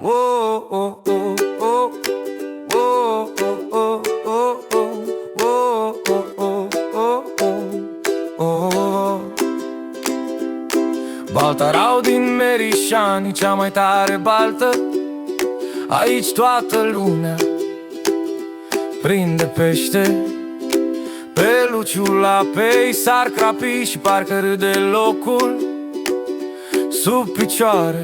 Oh, oh, oh, oh. Oh, oh, oh, oh, oh. Oh, oh, oh, oh, oh. Baltarau din Merișani, cea mai tare baltă. Aici toată lumea prinde pește. Pe Luciula, pe sar crapii și parcă râde locul sub picioare.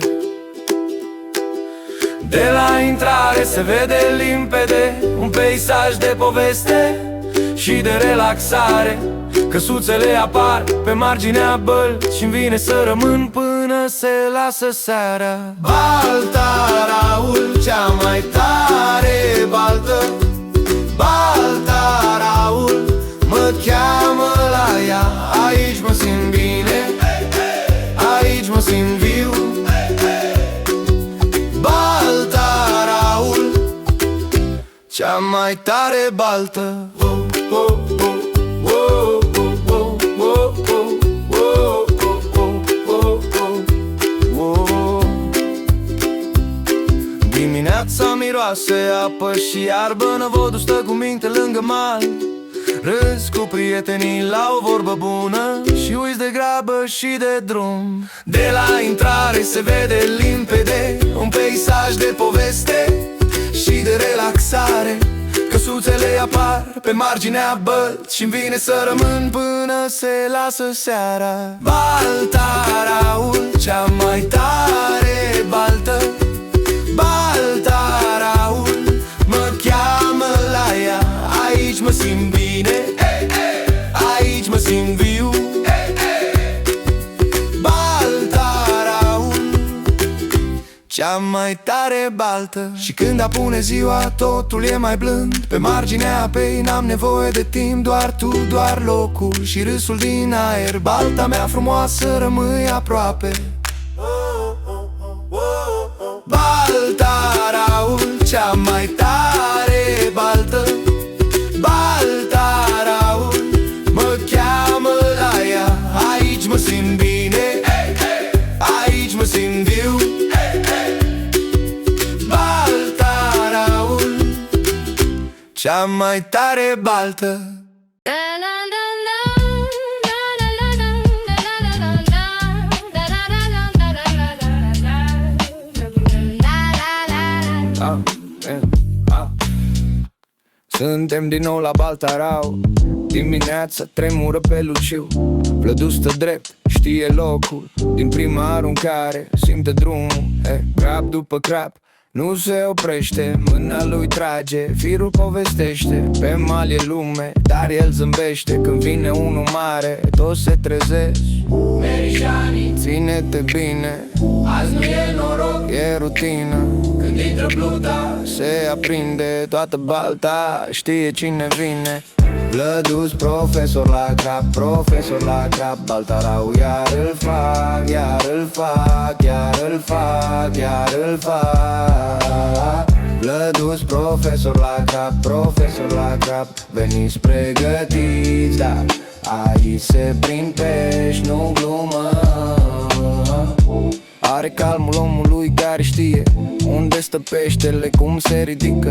De la intrare se vede limpede un peisaj de poveste și de relaxare. Căsuțele apar pe marginea bălți și-mi vine să rămân până se lasă seara. Baltaraul, cea mai tare baltă. Baltaraul, mă cheamă la ea. Aici mă simt bine, aici mă simt viu. Baltaraul, cea mai tare baltă. Dimineața miroase apă și iarbă, năvodul stă cu minte lângă mal. Râzi cu prietenii la o vorbă bună și uiți de grabă și de drum. De la intrare se vede limpede un peisaj de poveste și de relaxare. Căsuțele apar pe marginea bălți și-mi vine să rămân până se lasă seara. Baltaraul, cea mai tare baltă. Baltaraul, mă cheamă la ea. Aici mă simt bine, aici mă simt viu. Baltaraul, cea mai tare baltă. Și când apune ziua, totul e mai blând. Pe marginea apei n-am nevoie de timp, doar tu, doar locul și râsul din aer. Balta mea frumoasă, rămâi aproape. Baltaraul, cea mai tare baltă. Baltaraul, mă cheamă la ea. Aici mă simt bine, aici mă simt viu. Baltaraul, cea mai tare baltă. Suntem din nou la Baltarau. Dimineața tremură pe Luciu. Vlădu stă drept, știe locul. Din prima aruncare simte drumul. Crap după crap, nu se oprește. Mâna lui trage, firul povestește. Pe mal e lume, dar el zâmbește. Când vine unul mare, toți se trezesc. Merișani, ține-te bine, azi nu e noroc, e rutină. Când intră pluta, se aprinde toată balta, știe cine vine. Vlădus profesor la crap, profesor la crap. Baltarau iar îl fac, iar îl fac, iar îl fac, iar îl fac. Vlădus profesor la crap, profesor la crap. Veniți pregătiți, da, aici se prind pești, nu glumă. Are calmul omului care știe unde stă peștele, cum se ridică.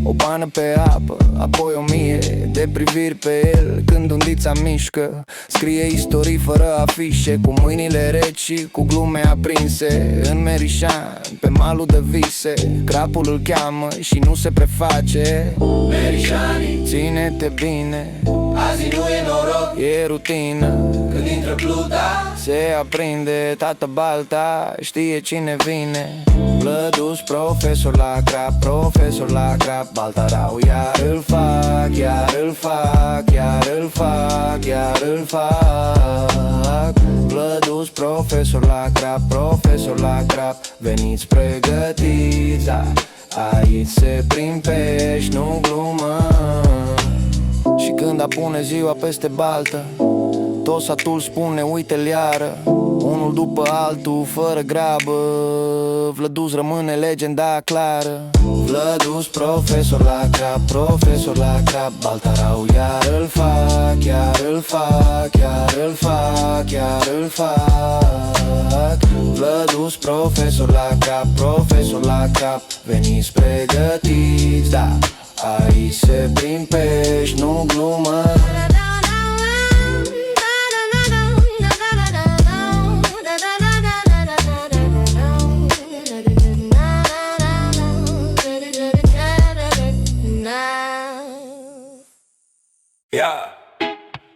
O pană pe apă, apoi 1000 de priviri pe el când undița mișcă. Scrie istorii fără afișe, cu mâinile reci și cu glume aprinse. În Merișan, pe malul de vise, crapul îl cheamă și nu se preface. Merișani, ține-te bine, azi nu e noroc, e rutină. Când intră pluta, se aprinde toată balta, știe cine vine. Vlădus profesor la crap, profesor la crap. Baltarau iar îl fac, iar îl fac, iar îl fac, iar îl fac. Vlădus profesor la crap, profesor la crap. Veniți pregătiți, da, aici se prind pești, nu glumă. Și când apune ziua peste baltă, tot satul spune uite-l iară, unul după altul, fără grabă. Vlădus rămâne legenda clară. Vlădus profesor la cap, profesor la cap. Baltarau iar îl fac, iar îl fac, iar îl fac, iar îl fac. Vlădus profesor la cap, profesor la cap. Veniți pregătiți, da, aici se prind pești, nu glumă. Yeah.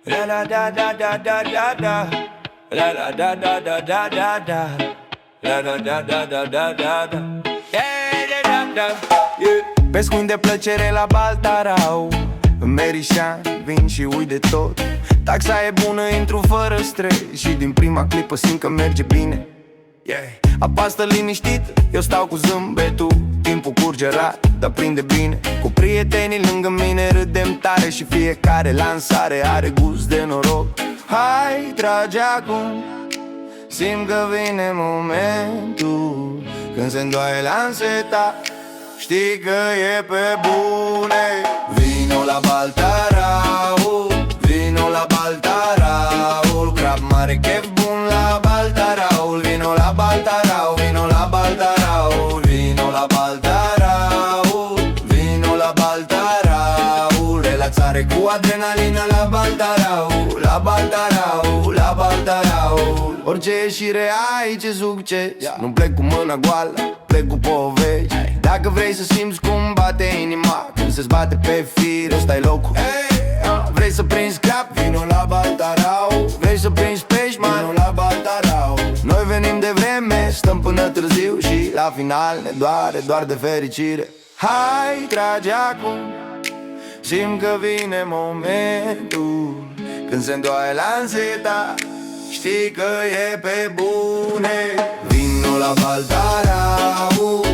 La la da da da da da da. La la da da da da da da. La la da da da da da da. Yeah da da da. Pescuind de plăcere la Baltarau, în Merișan vin și uit de tot. Taxa e bună, intru fără stres și din prima clipă simt că merge bine. Apastă liniștit, eu stau cu zâmbetul. Timpul curge rar, dar prinde bine. Cu prietenii lângă mine râdem tare și fiecare lansare are gust de noroc. Hai, trage acum, simt că vine momentul când se îndoaie lanseta, știi că e pe bune. Vino la Baltarau, vino la Baltarau. Crab mare, chef bun la Baltarau. Vino la Baltarau, vino la Baltarau. Vino la Baltarau, vino la Baltarau. Relaxare cu adrenalină la Baltarau, la Baltarau, la Baltarau. Orice ieșire aici e succes. Nu plec cu mâna goală, plec cu povești. Dacă vrei să simți cum bate inima când se zbate pe fir, ăsta-i locul. Vrei să prinzi crap? Vino la Baltarau. Vrei să prinzi pești? Vino la Baltarau. Noi venim de vreme, stăm până târziu și la final ne doare doar de fericire. Hai, trage acum, simt că vine momentul când se îndoaie lanseta, știi că e pe bune. Vino la Baltarau,